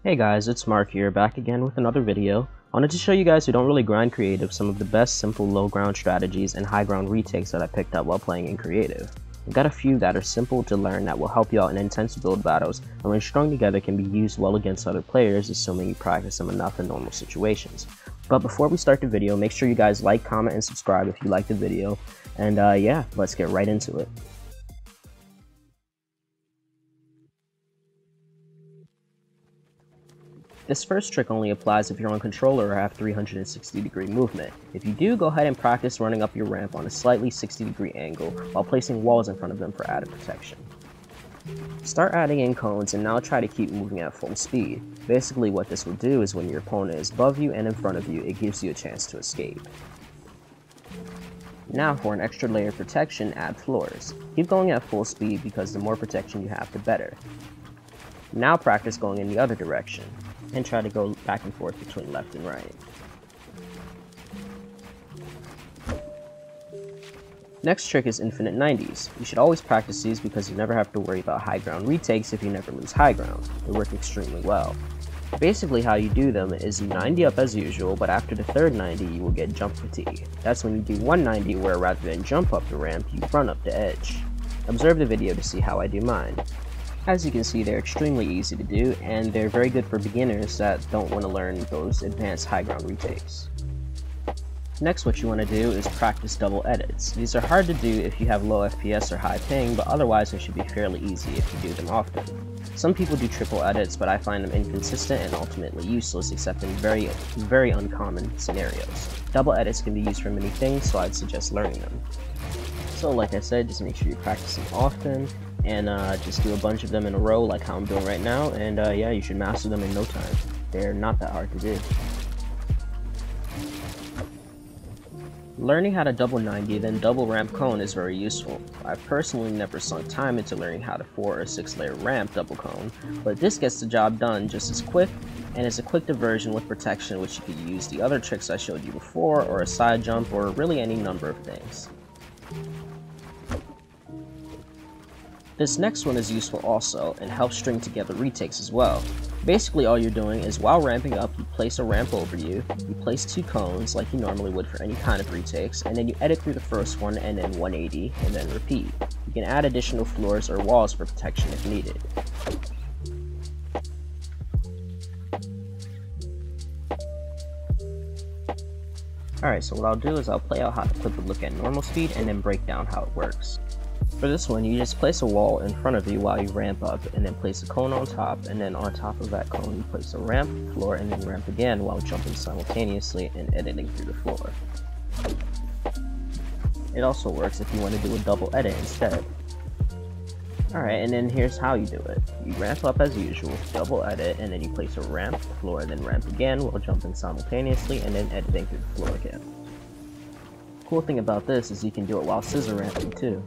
Hey guys, it's Mark here, back again with another video. I wanted to show you guys who don't really grind creative some of the best simple low ground strategies and high ground retakes that I picked up while playing in creative. I've got a few that are simple to learn that will help you out in intense build battles, and when strung together can be used well against other players, assuming you practice them enough in normal situations. But before we start the video, make sure you guys like, comment, and subscribe if you like the video, and yeah, let's get right into it. This first trick only applies if you're on controller or have 360-degree movement. If you do, go ahead and practice running up your ramp on a slightly 60-degree angle while placing walls in front of them for added protection. Start adding in cones and now try to keep moving at full speed. Basically what this will do is when your opponent is above you and in front of you, it gives you a chance to escape. Now for an extra layer of protection, add floors. Keep going at full speed because the more protection you have, the better. Now practice going in the other direction, and try to go back and forth between left and right. Next trick is infinite 90s. You should always practice these because you never have to worry about high ground retakes if you never lose high ground. They work extremely well. Basically how you do them is you 90 up as usual, but after the third 90 you will get jump fatigue. That's when you do 190 where rather than jump up the ramp, you run up the edge. Observe the video to see how I do mine. As you can see, they're extremely easy to do, and they're very good for beginners that don't want to learn those advanced high ground retakes. Next, what you want to do is practice double edits. These are hard to do if you have low FPS or high ping, but otherwise they should be fairly easy if you do them often. Some people do triple edits, but I find them inconsistent and ultimately useless except in very uncommon scenarios. Double edits can be used for many things, so I'd suggest learning them. So like I said, just make sure you practice them often, and just do a bunch of them in a row like how I'm doing right now, and yeah, you should master them in no time. They're not that hard to do. Learning how to double 90 then double ramp cone is very useful. I've personally never sunk time into learning how to 4 or 6 layer ramp double cone, but this gets the job done just as quick, and it's a quick diversion with protection which you can use the other tricks I showed you before, or a side jump, or really any number of things. This next one is useful also, and helps string together retakes as well. Basically all you're doing is while ramping up, you place a ramp over you, you place 2 cones like you normally would for any kind of retakes, and then you edit through the first one and then 180, and then repeat. You can add additional floors or walls for protection if needed. Alright, so what I'll do is I'll play out how the clip would look at normal speed and then break down how it works. For this one, you just place a wall in front of you while you ramp up, and then place a cone on top, and then on top of that cone you place a ramp, floor, and then ramp again while jumping simultaneously and editing through the floor. It also works if you want to do a double edit instead. Alright, and then here's how you do it. You ramp up as usual, double edit, and then you place a ramp, floor, and then ramp again while jumping simultaneously and then editing through the floor again. Cool thing about this is you can do it while scissor ramping too.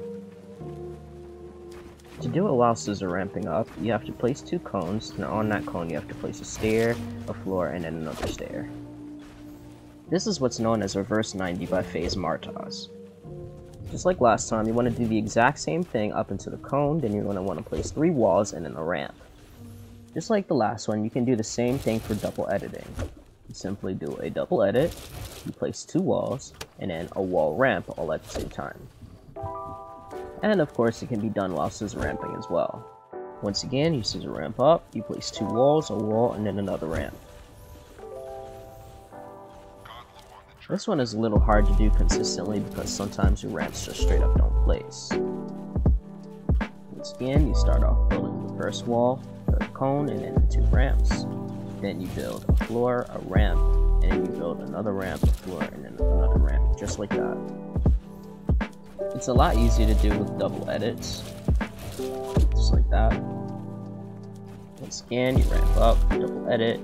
To do it while scissor ramping up, you have to place 2 cones, and on that cone you have to place a stair, a floor, and then another stair. This is what's known as reverse 90 by phase montages. Just like last time, you want to do the exact same thing up into the cone, then you're going to want to place 3 walls and then a ramp. Just like the last one, you can do the same thing for double editing. You simply do a double edit, you place 2 walls, and then a wall ramp all at the same time. And of course it can be done while scissor ramping as well. Once again, you scissor ramp up, you place 2 walls, a wall, and then another ramp. This one is a little hard to do consistently because sometimes your ramps just straight up don't place. Once again, you start off building the first wall, the cone, and then the 2 ramps. Then you build a floor, a ramp, and then you build another ramp, a floor, and then another ramp, just like that. It's a lot easier to do with double edits, just like that. Once again, you ramp up, double edit,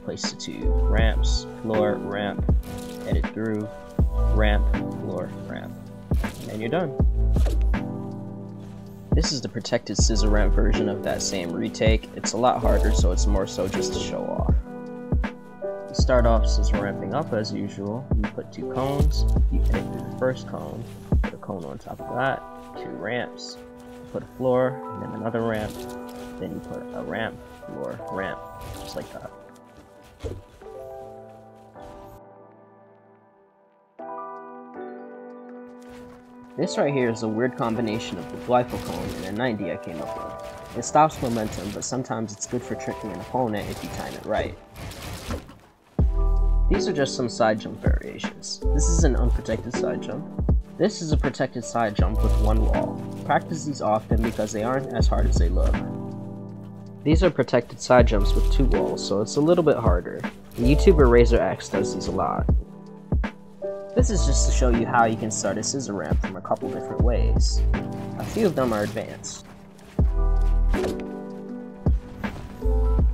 place the 2 ramps, floor, ramp, edit through, ramp, floor, ramp, and then you're done. This is the protected scissor ramp version of that same retake. It's a lot harder, so it's more so just to show off. You start off scissor ramping up as usual. You put 2 cones, you edit through the first cone, put a cone on top of that, 2 ramps, put a floor, and then another ramp, then you put a ramp, floor ramp, just like that. This right here is a weird combination of the glyphal cone and a 90 I came up with. It stops momentum, but sometimes it's good for tricking an opponent if you time it right. These are just some side jump variations. This is an unprotected side jump. This is a protected side jump with one wall. Practice these often because they aren't as hard as they look. These are protected side jumps with two walls, so it's a little bit harder. The YouTuber RazerX does these a lot. This is just to show you how you can start a scissor ramp from a couple different ways. A few of them are advanced.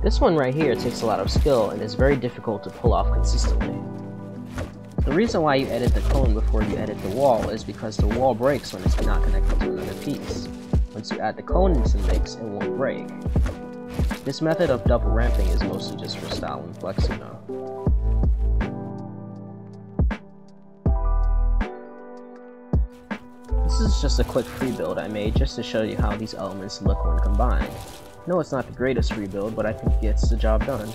This one right here takes a lot of skill and is very difficult to pull off consistently. The reason why you edit the cone before you edit the wall is because the wall breaks when it's not connected to another piece. Once you add the cone into the mix, it won't break. This method of double ramping is mostly just for style and flexing though. This is just a quick free build I made just to show you how these elements look when combined. No, it's not the greatest rebuild, but I think it gets the job done.